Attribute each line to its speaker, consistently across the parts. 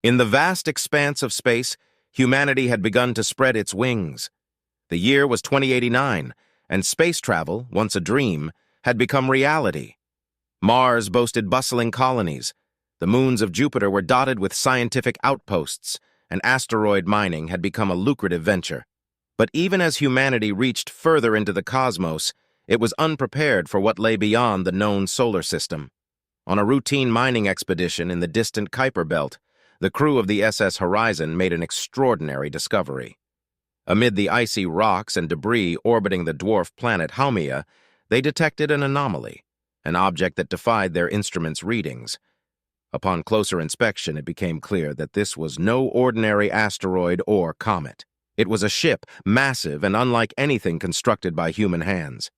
Speaker 1: In the vast expanse of space, humanity had begun to spread its wings. The year was 2089, and space travel, once a dream, had become reality. Mars boasted bustling colonies. The moons of Jupiter were dotted with scientific outposts, and asteroid mining had become a lucrative venture. But even as humanity reached further into the cosmos, it was unprepared for what lay beyond the known solar system. On a routine mining expedition in the distant Kuiper Belt, the crew of the SS Horizon made an extraordinary discovery. Amid the icy rocks and debris orbiting the dwarf planet Haumea, they detected an anomaly, an object that defied their instruments' readings. Upon closer inspection, it became clear that this was no ordinary asteroid or comet. It was a ship, massive and unlike anything constructed by human hands.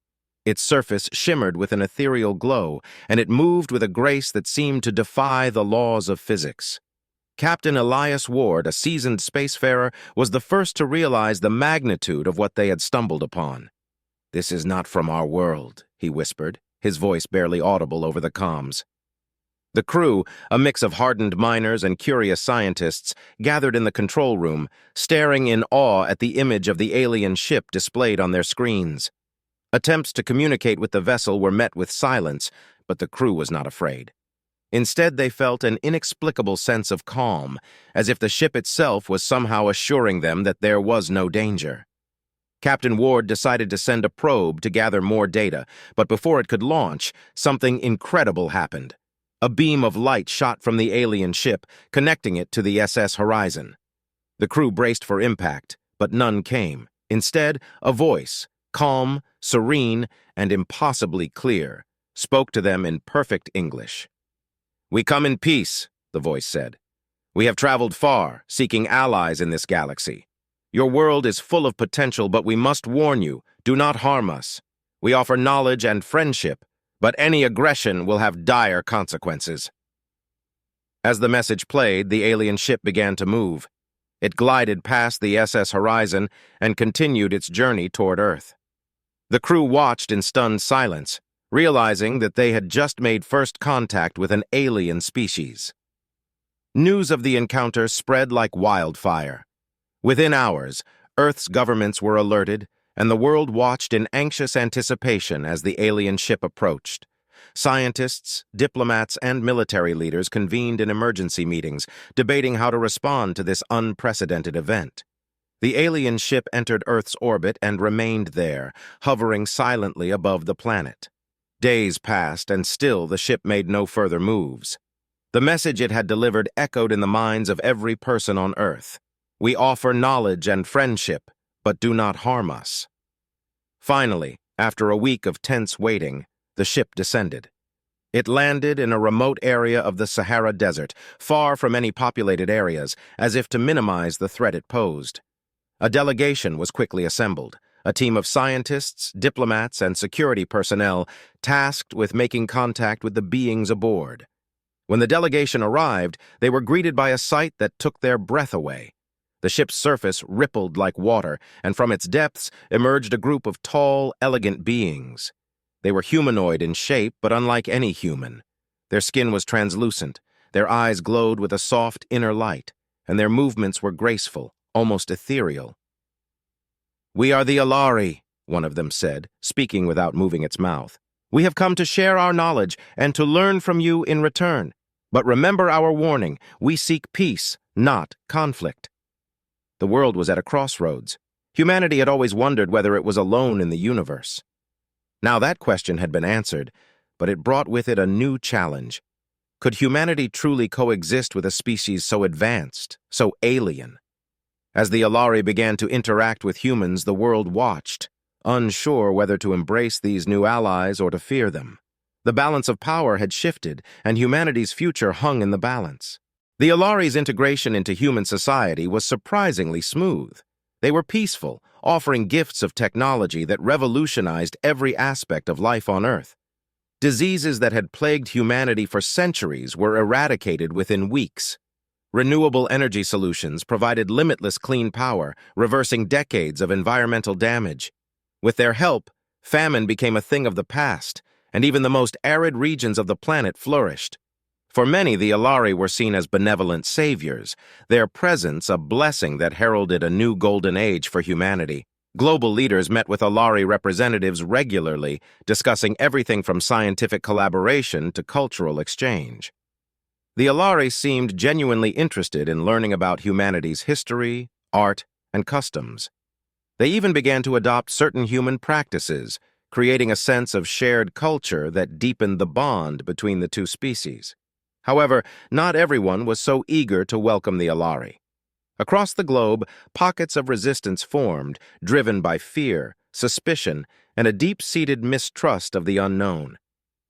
Speaker 1: Its surface shimmered with an ethereal glow, and it moved with a grace that seemed to defy the laws of physics. Captain Elias Ward, a seasoned spacefarer, was the first to realize the magnitude of what they had stumbled upon. "This is not from our world," he whispered, his voice barely audible over the comms. The crew, a mix of hardened miners and curious scientists, gathered in the control room, staring in awe at the image of the alien ship displayed on their screens. Attempts to communicate with the vessel were met with silence, but the crew was not afraid. Instead, they felt an inexplicable sense of calm, as if the ship itself was somehow assuring them that there was no danger. Captain Ward decided to send a probe to gather more data, but before it could launch, something incredible happened. A beam of light shot from the alien ship, connecting it to the SS Horizon. The crew braced for impact, but none came. Instead, a voice, calm, serene, and impossibly clear, spoke to them in perfect English. "We come in peace," the voice said. "We have traveled far, seeking allies in this galaxy. Your world is full of potential, but we must warn you, do not harm us. We offer knowledge and friendship, but any aggression will have dire consequences." As the message played, the alien ship began to move. It glided past the SS Horizon and continued its journey toward Earth. The crew watched in stunned silence, realizing that they had just made first contact with an alien species. News of the encounter spread like wildfire. Within hours, Earth's governments were alerted, and the world watched in anxious anticipation as the alien ship approached. Scientists, diplomats, and military leaders convened in emergency meetings, debating how to respond to this unprecedented event. The alien ship entered Earth's orbit and remained there, hovering silently above the planet. Days passed, and still the ship made no further moves. The message it had delivered echoed in the minds of every person on Earth. "We offer knowledge and friendship, but do not harm us." Finally, after a week of tense waiting, the ship descended. It landed in a remote area of the Sahara Desert, far from any populated areas, as if to minimize the threat it posed. A delegation was quickly assembled, a team of scientists, diplomats, and security personnel tasked with making contact with the beings aboard. When the delegation arrived, they were greeted by a sight that took their breath away. The ship's surface rippled like water, and from its depths emerged a group of tall, elegant beings. They were humanoid in shape, but unlike any human. Their skin was translucent, their eyes glowed with a soft inner light, and their movements were graceful, almost ethereal. "We are the Alari," one of them said, speaking without moving its mouth. "We have come to share our knowledge and to learn from you in return. But remember our warning, we seek peace, not conflict." The world was at a crossroads. Humanity had always wondered whether it was alone in the universe. Now that question had been answered, but it brought with it a new challenge. Could humanity truly coexist with a species so advanced, so alien? As the Alari began to interact with humans, the world watched, unsure whether to embrace these new allies or to fear them. The balance of power had shifted, and humanity's future hung in the balance. The Alari's integration into human society was surprisingly smooth. They were peaceful, offering gifts of technology that revolutionized every aspect of life on Earth. Diseases that had plagued humanity for centuries were eradicated within weeks. Renewable energy solutions provided limitless clean power, reversing decades of environmental damage. With their help, famine became a thing of the past, and even the most arid regions of the planet flourished. For many, the Alari were seen as benevolent saviors, their presence a blessing that heralded a new golden age for humanity. Global leaders met with Alari representatives regularly, discussing everything from scientific collaboration to cultural exchange. The Alari seemed genuinely interested in learning about humanity's history, art, and customs. They even began to adopt certain human practices, creating a sense of shared culture that deepened the bond between the two species. However, not everyone was so eager to welcome the Alari. Across the globe, pockets of resistance formed, driven by fear, suspicion, and a deep-seated mistrust of the unknown.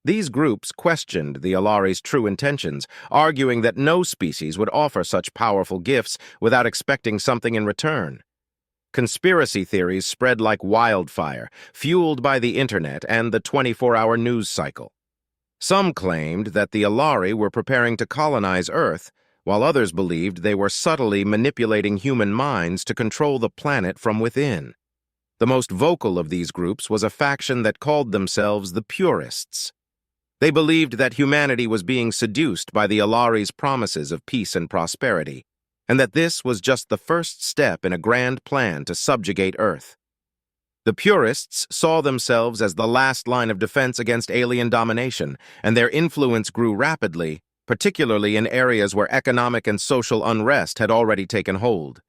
Speaker 1: These groups questioned the Alari's true intentions, arguing that no species would offer such powerful gifts without expecting something in return. Conspiracy theories spread like wildfire, fueled by the internet and the 24-hour news cycle. Some claimed that the Alari were preparing to colonize Earth, while others believed they were subtly manipulating human minds to control the planet from within. The most vocal of these groups was a faction that called themselves the Purists. They believed that humanity was being seduced by the Alari's promises of peace and prosperity, and that this was just the first step in a grand plan to subjugate Earth. The Purists saw themselves as the last line of defense against alien domination, and their influence grew rapidly, particularly in areas where economic and social unrest had already taken hold.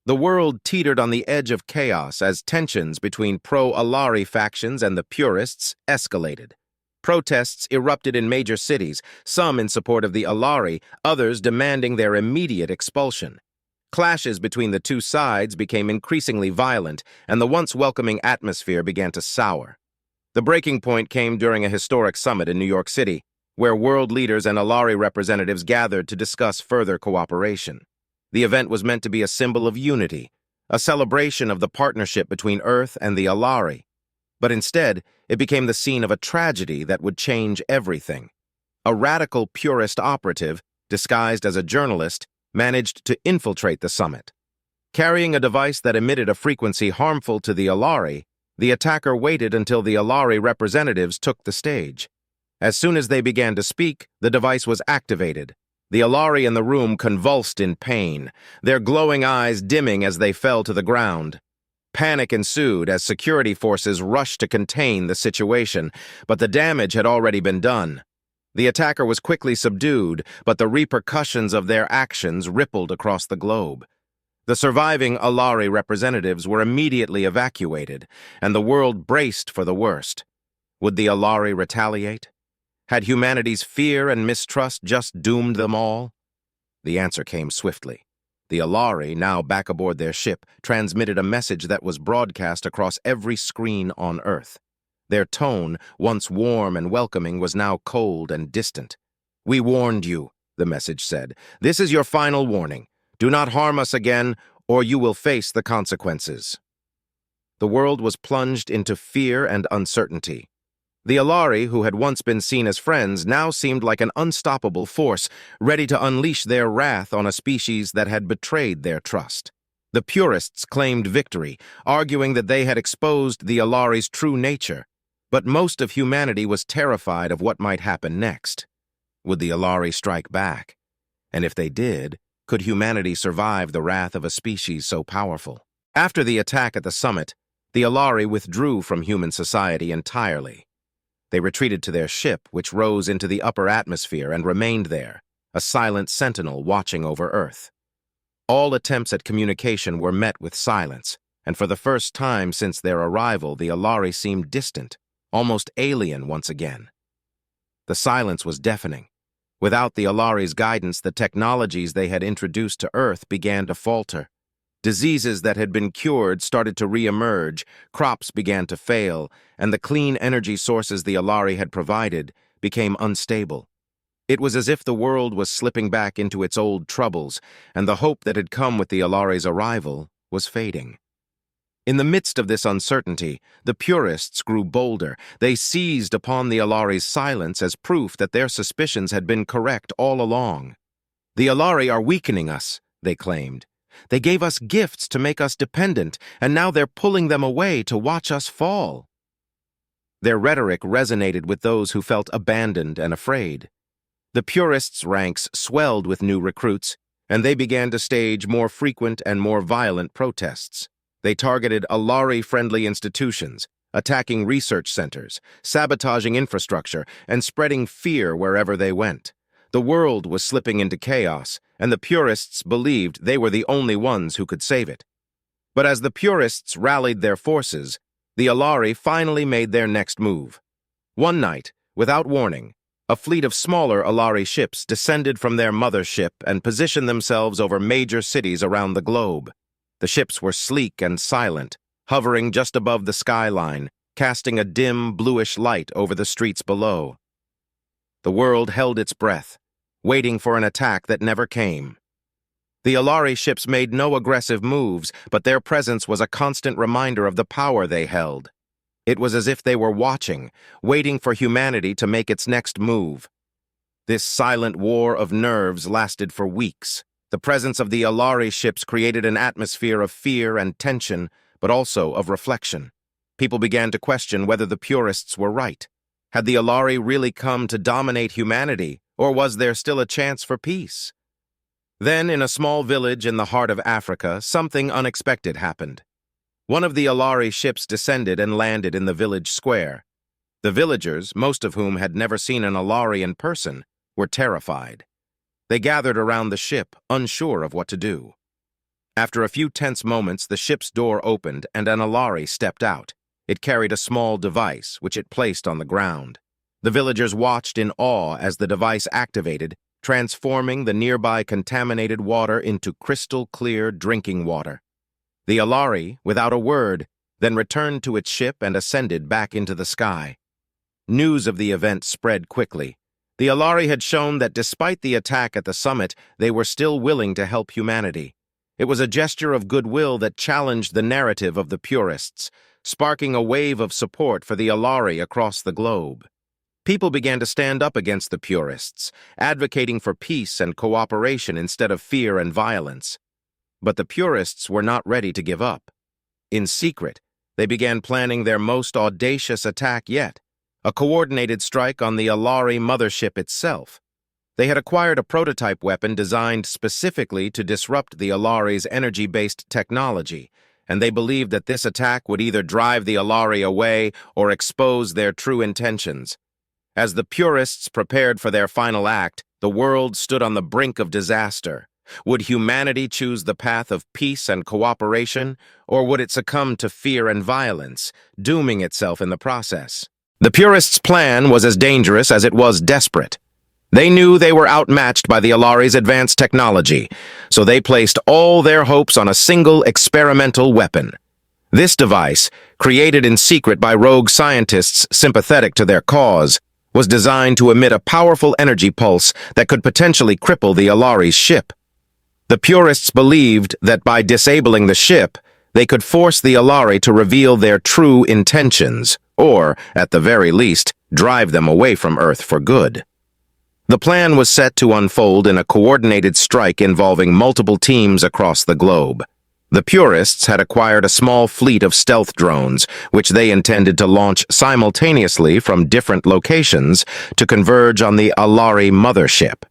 Speaker 1: The world teetered on the edge of chaos as tensions between pro-Alari factions and the Purists escalated. Protests erupted in major cities, some in support of the Alari, others demanding their immediate expulsion. Clashes between the two sides became increasingly violent, and the once welcoming atmosphere began to sour. The breaking point came during a historic summit in New York City, where world leaders and Alari representatives gathered to discuss further cooperation. The event was meant to be a symbol of unity, a celebration of the partnership between Earth and the Alari. But instead, it became the scene of a tragedy that would change everything. A radical purist operative, disguised as a journalist, managed to infiltrate the summit. Carrying a device that emitted a frequency harmful to the Alari, the attacker waited until the Alari representatives took the stage. As soon as they began to speak, the device was activated. The Alari in the room convulsed in pain, their glowing eyes dimming as they fell to the ground. Panic ensued as security forces rushed to contain the situation, but the damage had already been done. The attacker was quickly subdued, but the repercussions of their actions rippled across the globe. The surviving Alari representatives were immediately evacuated, and the world braced for the worst. Would the Alari retaliate? Had humanity's fear and mistrust just doomed them all? The answer came swiftly. The Alari, now back aboard their ship, transmitted a message that was broadcast across every screen on Earth. Their tone, once warm and welcoming, was now cold and distant. "We warned you," the message said. "This is your final warning. Do not harm us again, or you will face the consequences." The world was plunged into fear and uncertainty. The Alari, who had once been seen as friends, now seemed like an unstoppable force, ready to unleash their wrath on a species that had betrayed their trust. The Purists claimed victory, arguing that they had exposed the Alari's true nature, but most of humanity was terrified of what might happen next. Would the Alari strike back? And if they did, could humanity survive the wrath of a species so powerful? After the attack at the summit, the Alari withdrew from human society entirely. They retreated to their ship, which rose into the upper atmosphere and remained there, a silent sentinel watching over Earth. All attempts at communication were met with silence, and for the first time since their arrival, the Alari seemed distant, almost alien once again. The silence was deafening. Without the Alari's guidance, the technologies they had introduced to Earth began to falter. Diseases that had been cured started to re-emerge, crops began to fail, and the clean energy sources the Alari had provided became unstable. It was as if the world was slipping back into its old troubles, and the hope that had come with the Alari's arrival was fading. In the midst of this uncertainty, the Purists grew bolder. They seized upon the Alari's silence as proof that their suspicions had been correct all along. "The Alari are weakening us," they claimed. "They gave us gifts to make us dependent, and now they're pulling them away to watch us fall." Their rhetoric resonated with those who felt abandoned and afraid. The purists' ranks swelled with new recruits, and they began to stage more frequent and more violent protests. They targeted Alari-friendly institutions, attacking research centers, sabotaging infrastructure, and spreading fear wherever they went. The world was slipping into chaos, and the purists believed they were the only ones who could save it. But as the purists rallied their forces, the Alari finally made their next move. One night, without warning, a fleet of smaller Alari ships descended from their mothership and positioned themselves over major cities around the globe. The ships were sleek and silent, hovering just above the skyline, casting a dim, bluish light over the streets below. The world held its breath, waiting for an attack that never came. The Alari ships made no aggressive moves, but their presence was a constant reminder of the power they held. It was as if they were watching, waiting for humanity to make its next move. This silent war of nerves lasted for weeks. The presence of the Alari ships created an atmosphere of fear and tension, but also of reflection. People began to question whether the purists were right. Had the Alari really come to dominate humanity, or was there still a chance for peace? Then, in a small village in the heart of Africa, something unexpected happened. One of the Alari ships descended and landed in the village square. The villagers, most of whom had never seen an Alari in person, were terrified. They gathered around the ship, unsure of what to do. After a few tense moments, the ship's door opened and an Alari stepped out. It carried a small device, which it placed on the ground. The villagers watched in awe as the device activated, transforming the nearby contaminated water into crystal-clear drinking water. The Alari, without a word, then returned to its ship and ascended back into the sky. News of the event spread quickly. The Alari had shown that despite the attack at the summit, they were still willing to help humanity. It was a gesture of goodwill that challenged the narrative of the purists, sparking a wave of support for the Alari across the globe. People began to stand up against the purists, advocating for peace and cooperation instead of fear and violence. But the purists were not ready to give up. In secret, they began planning their most audacious attack yet, a coordinated strike on the Alari mothership itself. They had acquired a prototype weapon designed specifically to disrupt the Alari's energy-based technology, and they believed that this attack would either drive the Alari away or expose their true intentions. As the purists prepared for their final act, the world stood on the brink of disaster. Would humanity choose the path of peace and cooperation, or would it succumb to fear and violence, dooming itself in the process? The purists' plan was as dangerous as it was desperate. They knew they were outmatched by the Alari's advanced technology, so they placed all their hopes on a single experimental weapon. This device, created in secret by rogue scientists sympathetic to their cause, was designed to emit a powerful energy pulse that could potentially cripple the Alari's ship. The purists believed that by disabling the ship, they could force the Alari to reveal their true intentions, or, at the very least, drive them away from Earth for good. The plan was set to unfold in a coordinated strike involving multiple teams across the globe. The purists had acquired a small fleet of stealth drones, which they intended to launch simultaneously from different locations to converge on the Alari mothership.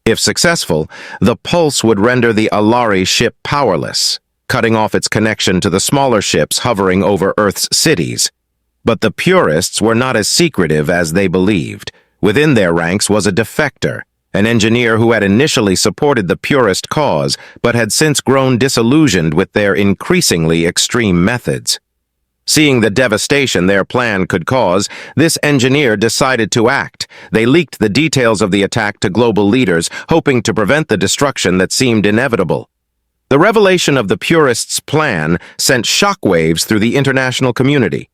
Speaker 1: If successful, the pulse would render the Alari ship powerless, cutting off its connection to the smaller ships hovering over Earth's cities. But the purists were not as secretive as they believed. Within their ranks was a defector, an engineer who had initially supported the purist cause, but had since grown disillusioned with their increasingly extreme methods. Seeing the devastation their plan could cause, this engineer decided to act. They leaked the details of the attack to global leaders, hoping to prevent the destruction that seemed inevitable. The revelation of the purists' plan sent shockwaves through the international community.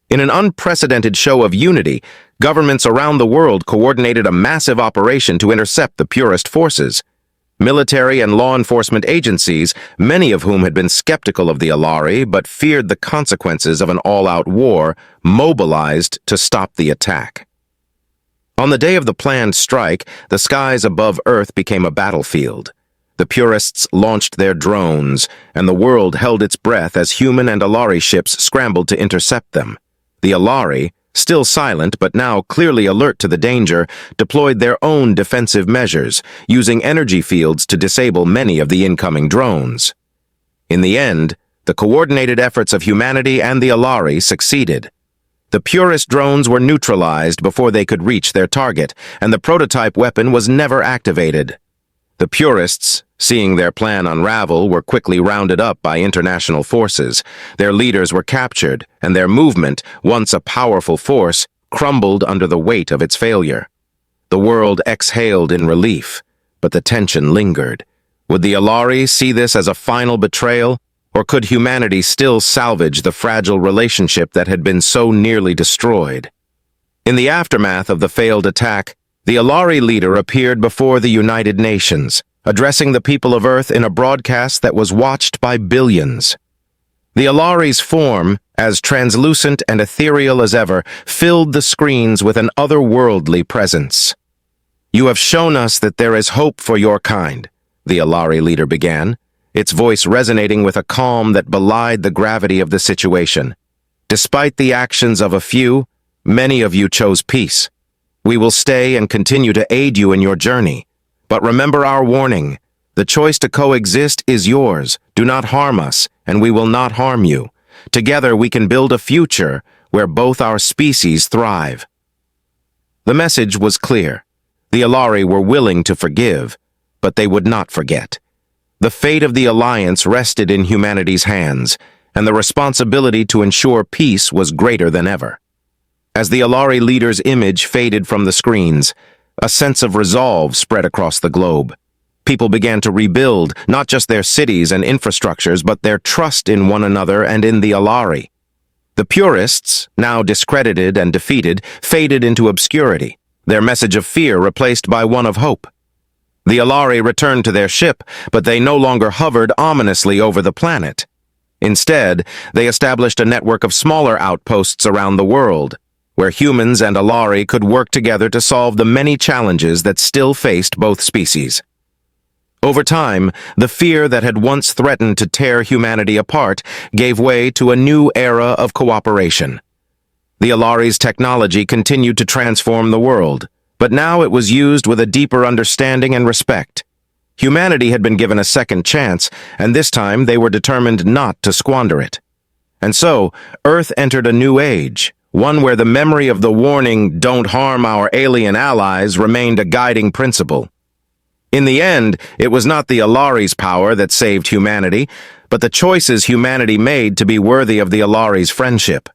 Speaker 1: In an unprecedented show of unity, governments around the world coordinated a massive operation to intercept the purist forces. Military and law enforcement agencies, many of whom had been skeptical of the Alari but feared the consequences of an all-out war, mobilized to stop the attack. On the day of the planned strike, the skies above Earth became a battlefield. The purists launched their drones, and the world held its breath as human and Alari ships scrambled to intercept them. The Alari, still silent but now clearly alert to the danger, deployed their own defensive measures, using energy fields to disable many of the incoming drones. In the end, the coordinated efforts of humanity and the Alari succeeded. The purest drones were neutralized before they could reach their target, and the prototype weapon was never activated. The purists, seeing their plan unravel, were quickly rounded up by international forces. Their leaders were captured, and their movement, once a powerful force, crumbled under the weight of its failure. The world exhaled in relief, but the tension lingered. Would the Alari see this as a final betrayal, or could humanity still salvage the fragile relationship that had been so nearly destroyed? In the aftermath of the failed attack, the Alari leader appeared before the United Nations, addressing the people of Earth in a broadcast that was watched by billions. The Alari's form, as translucent and ethereal as ever, filled the screens with an otherworldly presence. "You have shown us that there is hope for your kind," the Alari leader began, its voice resonating with a calm that belied the gravity of the situation. "Despite the actions of a few, many of you chose peace. We will stay and continue to aid you in your journey. But remember our warning. The choice to coexist is yours. Do not harm us, and we will not harm you. Together we can build a future where both our species thrive." The message was clear. The Alari were willing to forgive, but they would not forget. The fate of the Alliance rested in humanity's hands, and the responsibility to ensure peace was greater than ever. As the Alari leader's image faded from the screens, a sense of resolve spread across the globe. People began to rebuild not just their cities and infrastructures, but their trust in one another and in the Alari. The purists, now discredited and defeated, faded into obscurity, their message of fear replaced by one of hope. The Alari returned to their ship, but they no longer hovered ominously over the planet. Instead, they established a network of smaller outposts around the world, where humans and Alari could work together to solve the many challenges that still faced both species. Over time, the fear that had once threatened to tear humanity apart gave way to a new era of cooperation. The Alari's technology continued to transform the world, but now it was used with a deeper understanding and respect. Humanity had been given a second chance, and this time they were determined not to squander it. And so, Earth entered a new age, one where the memory of the warning, "Don't harm our alien allies," remained a guiding principle. In the end, it was not the Alari's power that saved humanity, but the choices humanity made to be worthy of the Alari's friendship.